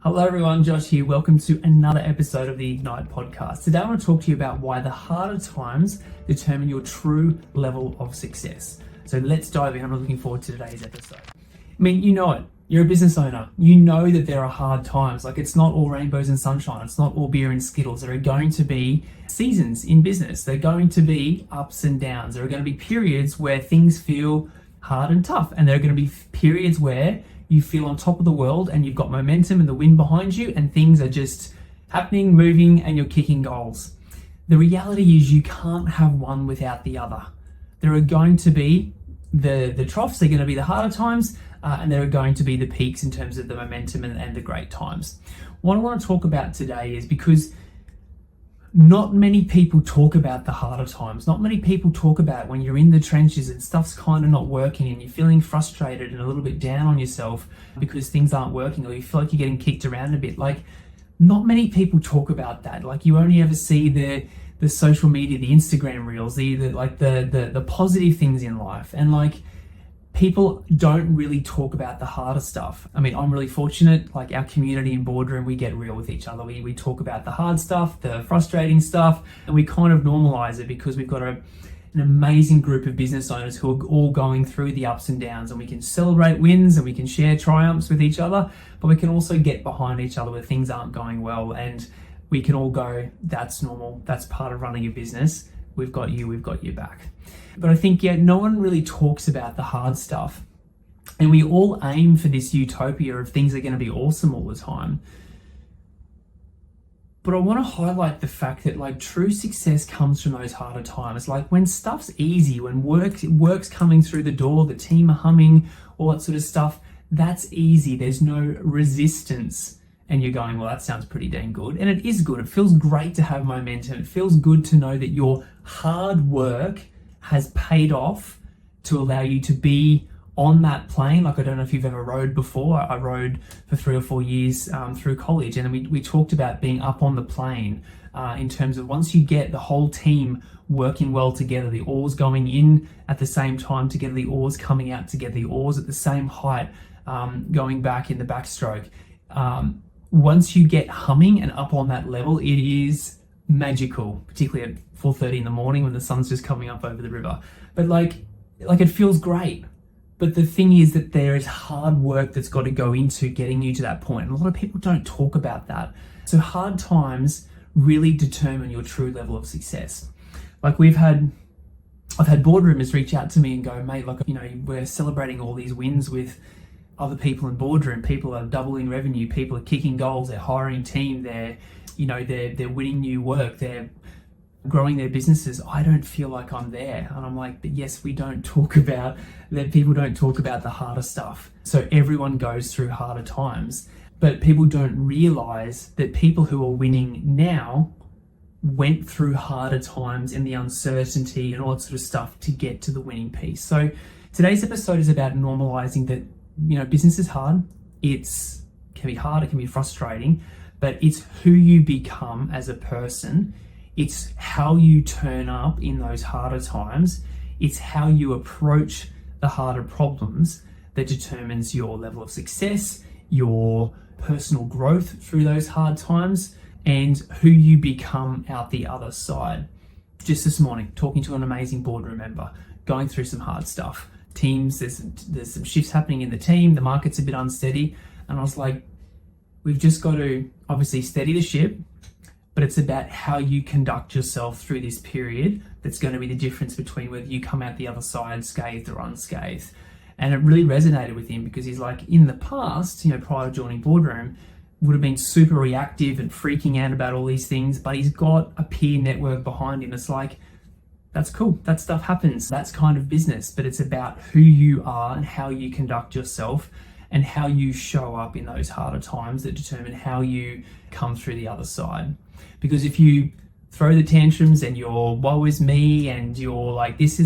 Hello everyone, Josh here. Welcome to another episode of the Ignite podcast. Today I want to talk to you about why the harder times determine your true level of success. So let's dive in. I'm looking forward to today's episode. I mean, you know it. You're a business owner. You know that there are hard times. Like, it's not all rainbows and sunshine. It's not all beer and Skittles. There are going to be seasons in business. There are going to be ups and downs. There are going to be periods where things feel hard and tough. And there are going to be periods where you feel on top of the world and you've got momentum and the wind behind you and things are just happening, moving, and you're kicking goals. The reality is you can't have one without the other. There are going to be the troughs, they're going to be the harder times, and there are going to be the peaks in terms of the momentum and the great times. What I want to talk about today is because not many people talk about the harder times. Not many people talk about when you're in the trenches and stuff's kind of not working and you're feeling frustrated and a little bit down on yourself because things aren't working, or you feel like you're getting kicked around a bit. Like, not many people talk about that. Like, you only ever see the social media, the Instagram reels, the positive things in life. And like, people don't really talk about the harder stuff. I mean, I'm really fortunate, like our community in Boardroom, we get real with each other. We talk about the hard stuff, the frustrating stuff, and we kind of normalize it because we've got an amazing group of business owners who are all going through the ups and downs, and we can celebrate wins and we can share triumphs with each other, but we can also get behind each other where things aren't going well, and we can all go, that's normal, that's part of running a business. We've got your back. But I think, no one really talks about the hard stuff. And we all aim for this utopia of things are going to be awesome all the time. But I want to highlight the fact that like true success comes from those harder times. Like when stuff's easy, when work's coming through the door, the team are humming, all that sort of stuff, that's easy. There's no resistance. And you're going, well, that sounds pretty dang good. And it is good. It feels great to have momentum. It feels good to know that your hard work has paid off to allow you to be on that plane. Like, I don't know if you've ever rode before. I rode for 3 or 4 years through college. And we talked about being up on the plane in terms of once you get the whole team working well together, the oars going in at the same time together, the oars coming out together, the oars at the same height, going back in the backstroke. Once you get humming and up on that level, it is magical, particularly at 4:30 in the morning when the sun's just coming up over the river. But like it feels great. But the thing is that there is hard work that's got to go into getting you to that point. And a lot of people don't talk about that. So hard times really determine your true level of success. Like, I've had boardroomers reach out to me and go, mate, like, we're celebrating all these wins with other people in Boardroom. People are doubling revenue, people are kicking goals, they're hiring team, they're winning new work, they're growing their businesses. I don't feel like I'm there. And I'm like, but yes, we don't talk about that. People don't talk about the harder stuff. So everyone goes through harder times, but people don't realize that people who are winning now went through harder times and the uncertainty and all that sort of stuff to get to the winning piece. So today's episode is about normalizing that business is hard. It can be hard, it can be frustrating, but it's who you become as a person. It's how you turn up in those harder times. It's how you approach the harder problems that determines your level of success, your personal growth through those hard times, and who you become out the other side. Just this morning, talking to an amazing boardroom member, going through some hard stuff. Teams, there's some shifts happening in the team, the market's a bit unsteady, and I was like, we've just got to obviously steady the ship, but it's about how you conduct yourself through this period that's going to be the difference between whether you come out the other side scathed or unscathed. And it really resonated with him because he's like, in the past, prior to joining Boardroom, would have been super reactive and freaking out about all these things, but he's got a peer network behind him. It's like, that's cool. That stuff happens. That's kind of business, but it's about who you are and how you conduct yourself and how you show up in those harder times that determine how you come through the other side. Because if you throw the tantrums and you're woe is me and you're like, this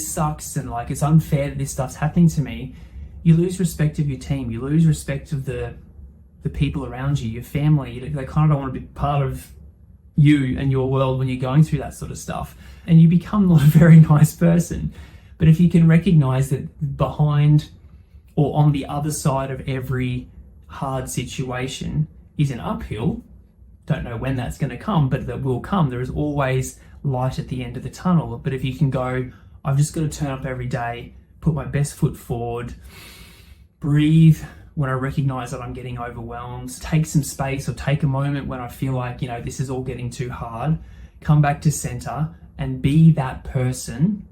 sucks and like, it's unfair that this stuff's happening to me, you lose respect of your team. You lose respect of the people around you, your family. They kind of don't want to be part of you and your world when you're going through that sort of stuff, and you become not a very nice person. But if you can recognize that behind or on the other side of every hard situation is an uphill. Don't know when that's going to come, but that will come. There is always light at the end of the tunnel. But if you can go, I've just got to turn up every day, put my best foot forward, breathe when I recognize that I'm getting overwhelmed, take some space or take a moment when I feel like, this is all getting too hard, come back to center and be that person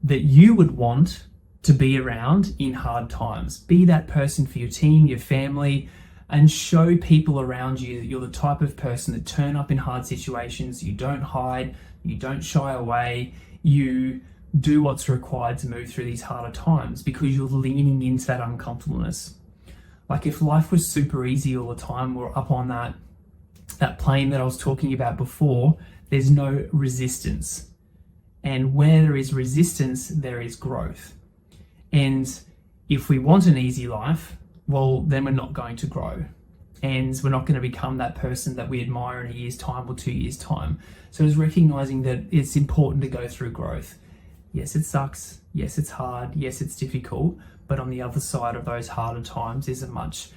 that you would want to be around in hard times. Be that person for your team, your family, and show people around you that you're the type of person that turn up in hard situations. You don't hide, you don't shy away, you do what's required to move through these harder times because you're leaning into that uncomfortableness. Like if life was super easy all the time, we're up on that plane that I was talking about before, there's no resistance. And where there is resistance, there is growth. And if we want an easy life, well, then we're not going to grow. And we're not going to become that person that we admire in a year's time or 2 years' time. So it's recognizing that it's important to go through growth. Yes, it sucks. Yes, it's hard. Yes, it's difficult. But on the other side of those harder times is a much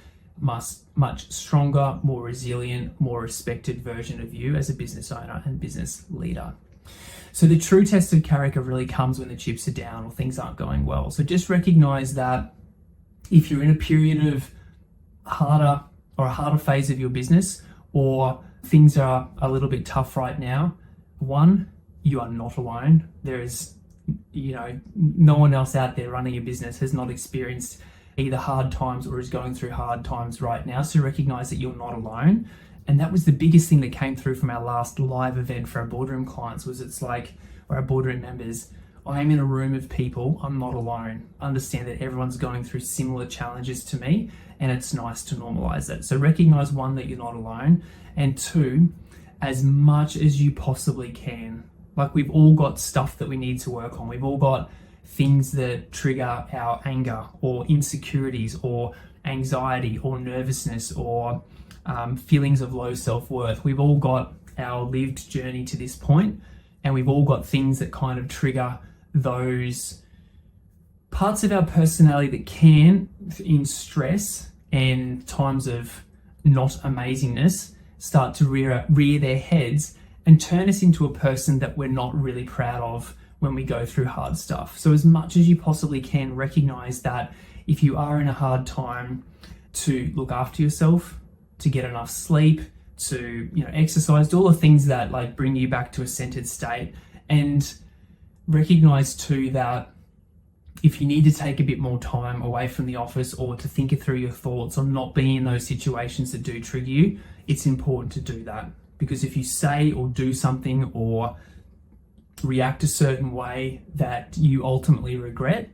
stronger, more resilient, more respected version of you as a business owner and business leader. So the true test of character really comes when the chips are down or things aren't going well. So just recognize that if you're in a period of a harder phase of your business, or things are a little bit tough right now, one, you are not alone. There is no one else out there running a business has not experienced either hard times or is going through hard times right now. So recognize that you're not alone. And that was the biggest thing that came through from our last live event for our boardroom clients or our boardroom members. I am in a room of people. I'm not alone. Understand that everyone's going through similar challenges to me, and it's nice to normalize that. So recognize, one, that you're not alone, and two, as much as you possibly can. Like, we've all got stuff that we need to work on. We've all got things that trigger our anger or insecurities or anxiety or nervousness or feelings of low self-worth. We've all got our lived journey to this point, and we've all got things that kind of trigger those parts of our personality that can, in stress and times of not amazingness, start to rear their heads and turn us into a person that we're not really proud of when we go through hard stuff. So as much as you possibly can, recognize that if you are in a hard time, to look after yourself, to get enough sleep, to exercise, do all the things that bring you back to a centered state. And recognize too that if you need to take a bit more time away from the office or to think it through your thoughts or not being in those situations that do trigger you, it's important to do that. Because if you say or do something or react a certain way that you ultimately regret,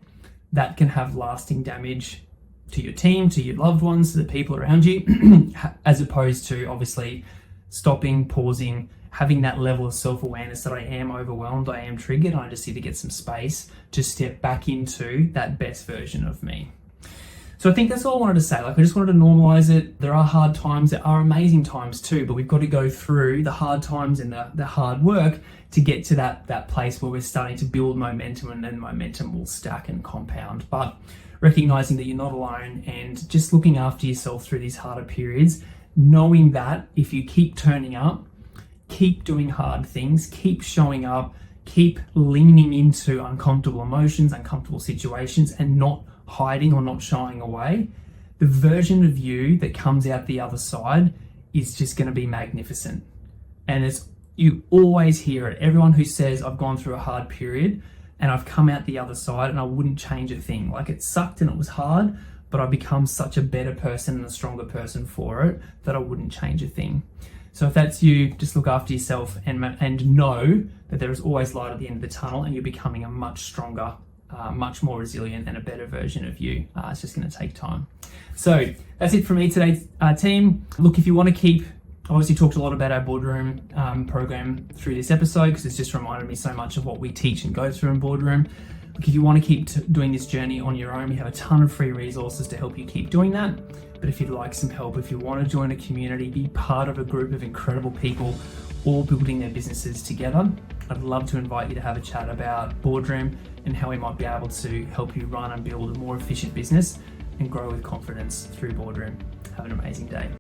that can have lasting damage to your team, to your loved ones, to the people around you, as opposed to obviously stopping, pausing, having that level of self-awareness that I am overwhelmed, I am triggered, and I just need to get some space to step back into that best version of me. So I think that's all I wanted to say. I just wanted to normalize it. There are hard times, there are amazing times too, but we've got to go through the hard times and the hard work to get to that place where we're starting to build momentum, and then momentum will stack and compound. But recognizing that you're not alone and just looking after yourself through these harder periods, knowing that if you keep turning up, keep doing hard things, keep showing up, keep leaning into uncomfortable emotions, uncomfortable situations, and not hiding or not shying away, the version of you that comes out the other side is just going to be magnificent. And you always hear it. Everyone who says, I've gone through a hard period and I've come out the other side and I wouldn't change a thing. It sucked and it was hard, but I've become such a better person and a stronger person for it that I wouldn't change a thing. So if that's you, just look after yourself and know that there is always light at the end of the tunnel, and you're becoming a much stronger, much more resilient and a better version of you. It's just going to take time. So that's it from me today, team. Look, if you want to keep, obviously talked a lot about our boardroom program through this episode, because it's just reminded me so much of what we teach and go through in boardroom. Look, if you want to keep doing this journey on your own, we have a ton of free resources to help you keep doing that. But if you'd like some help, if you want to join a community, be part of a group of incredible people all building their businesses together, I'd love to invite you to have a chat about boardroom and how we might be able to help you run and build a more efficient business and grow with confidence through boardroom. Have an amazing day.